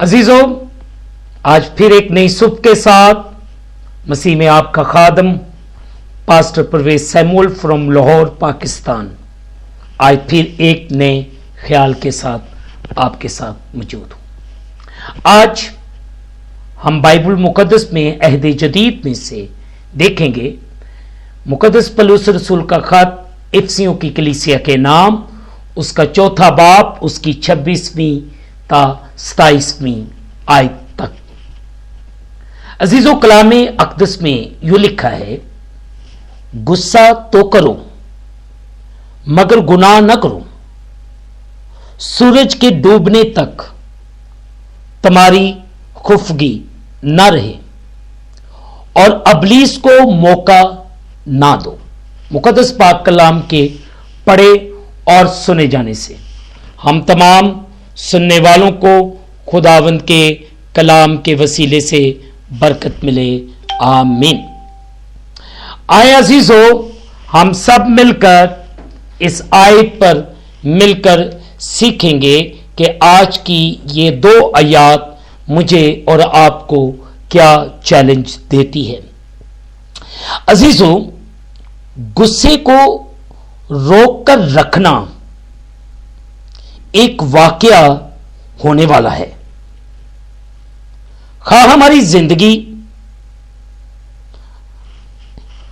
अजीजों, आज फिर एक नई सुबह के साथ मसीह में आपका खादम pastor Parvez Samuel from Lahore Pakistan आज फिर एक नए ख्याल के साथ आपके साथ मौजूद हूं। आज हम बाइबल मुकद्दस में अहद जदीद में से देखेंगे मुकद्दस पौलुस रसूल का खत इफिसियों की कलीसिया के नाम, उसका चौथा बाब, उसकी 26वीं ता 27वीं आयत तक। अजीजों, कलामे अक़दस में यूं लिखा है, गुस्सा तो करो मगर गुनाह न करो, सूरज के डूबने तक तुम्हारी खुफगी न रहे और अबलीस को मौका ना दो। मुकद्दस पाक कलाम के पढ़े और सुने जाने से हम तमाम सुनने वालों को खुदावंद के कलाम के वसीले से बरकत मिले, आमीन। आए अजीजों, हम सब मिलकर इस आयत पर मिलकर सीखेंगे कि आज की ये 2 आयत मुझे और आपको क्या चैलेंज देती है। अजीजों, गुस्से को रोक कर रखना एक वाकया होने वाला है। खा हमारी जिंदगी,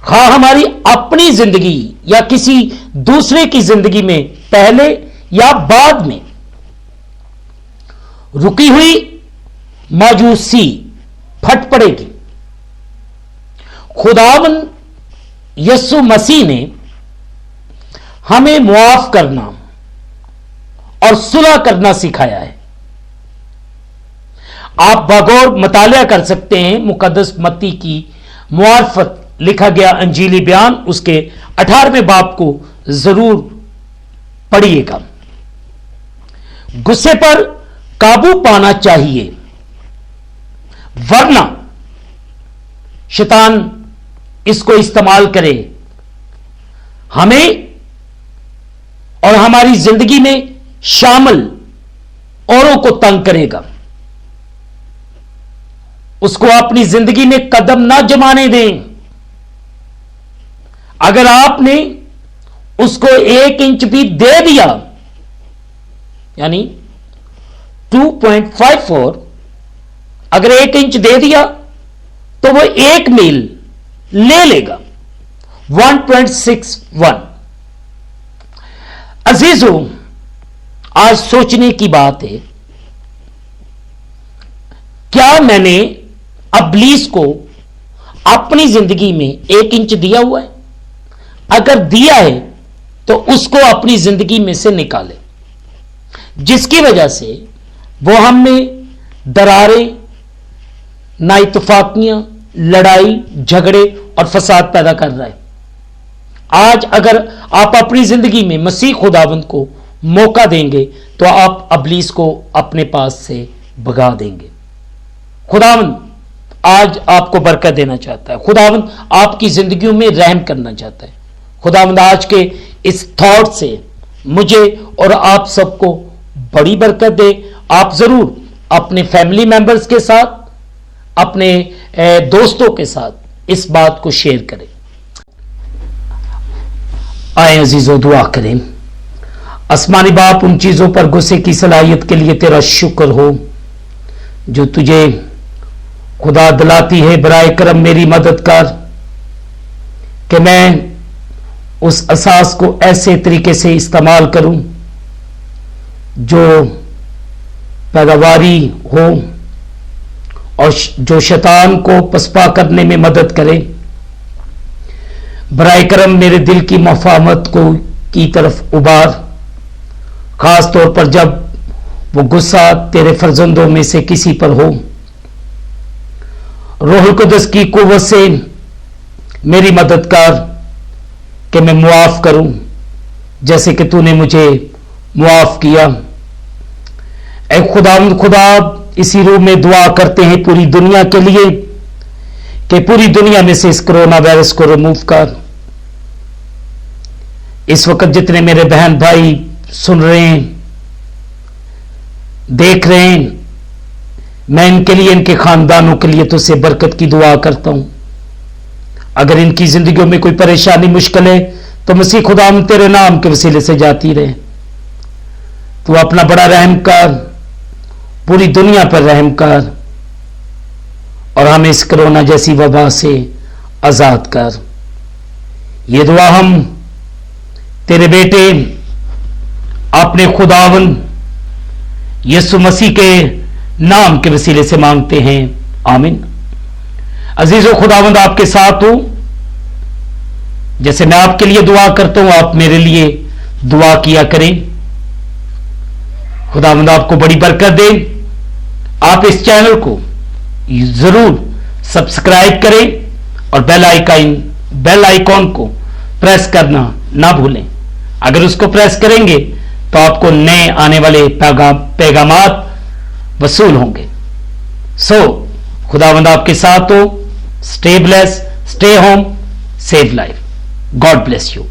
खा हमारी अपनी जिंदगी या किसी दूसरे की जिंदगी में पहले या बाद में रुकी हुई मायूसी फट पड़ेगी। खुदावन यीशु मसीह ने हमें मुआफ करना और सुलह करना सिखाया है। आप बगौर मुतालिया कर सकते हैं मुकद्दस मत्ती की मुआरफत लिखा गया अंजीली बयान, उसके 18वें बाब को जरूर पढ़िएगा। गुस्से पर काबू पाना चाहिए, वरना शैतान इसको इस्तेमाल करे हमें और हमारी जिंदगी में शामिल औरों को तंग करेगा। उसको अपनी जिंदगी में कदम ना जमाने दें। अगर आपने उसको 1 इंच भी दे दिया, यानी 2.54, अगर 1 इंच दे दिया तो वो 1 मील ले लेगा, 1.61। अजीजों, आज सोचने की बात है, क्या मैंने अबलीस को अपनी जिंदगी में 1 इंच दिया हुआ है? अगर दिया है तो उसको अपनी जिंदगी में से निकाले, जिसकी वजह से वो हमें दरारें, नाइतफाकियां, लड़ाई झगड़े और फसाद पैदा कर रहा है। आज अगर आप अपनी जिंदगी में मसीह खुदावंद को मौका देंगे तो आप अबलीस को अपने पास से भगा देंगे। खुदावंद आज आपको बरकत देना चाहता है। खुदावंद आपकी जिंदगियों में रहम करना चाहता है। खुदावंद आज के इस थॉट से मुझे और आप सबको बड़ी बरकत दे। आप जरूर अपने फैमिली मेंबर्स के साथ, अपने दोस्तों के साथ इस बात को शेयर करें। आए अजीजों, दुआ करें। आसमानी बाप, उन चीजों पर गुस्से की सलाहियत के लिए तेरा शुक्र हो जो तुझे खुदा दिलाती है। बराए करम मेरी मदद कर कि मैं उस असास को ऐसे तरीके से इस्तेमाल करूं जो पैदावारी हो और जो शैतान को पसपा करने में मदद करे। बराए करम मेरे दिल की मफाहमत को की तरफ उबार, खास तौर पर जब वो गुस्सा तेरे फर्जंदों में से किसी पर हो। रूहुल कुद्दस की कुव्वत से मेरी मदद कर कि मैं मुआफ करूं जैसे कि तूने मुझे मुआफ किया। ऐ खुदावंद, खुदा इसी रूह में दुआ करते हैं पूरी दुनिया के लिए कि पूरी दुनिया में से इस कोरोना वायरस को रिमूव कर। इस वक्त जितने मेरे बहन भाई सुन रहे हैं, देख रहे हैं, मैं इनके लिए, इनके खानदानों के लिए तुझसे बरकत की दुआ करता हूं। अगर इनकी जिंदगियों में कोई परेशानी, मुश्किल है, तो मसीह खुदा हम तेरे नाम के वसीले से जाती रहे। तू अपना बड़ा रहम कर, पूरी दुनिया पर रहम कर, और हमें इस कोरोना जैसी वबा से आजाद कर। ये दुआ हम तेरे बेटे अपने खुदावन यीशु मसीह के नाम के वसीले से मांगते हैं, आमीन। अजीजों, खुदावंद आपके साथ हूं। जैसे मैं आपके लिए दुआ करता हूं, आप मेरे लिए दुआ किया करें। खुदावंद आपको बड़ी बरकत दे। आप इस चैनल को जरूर सब्सक्राइब करें और बेल आइकॉन को प्रेस करना ना भूलें। अगर उसको प्रेस करेंगे तो आपको नए आने वाले पैगामात वसूल होंगे। खुदावंद आपके साथ हो। Stay bless, stay home, save life. God bless you.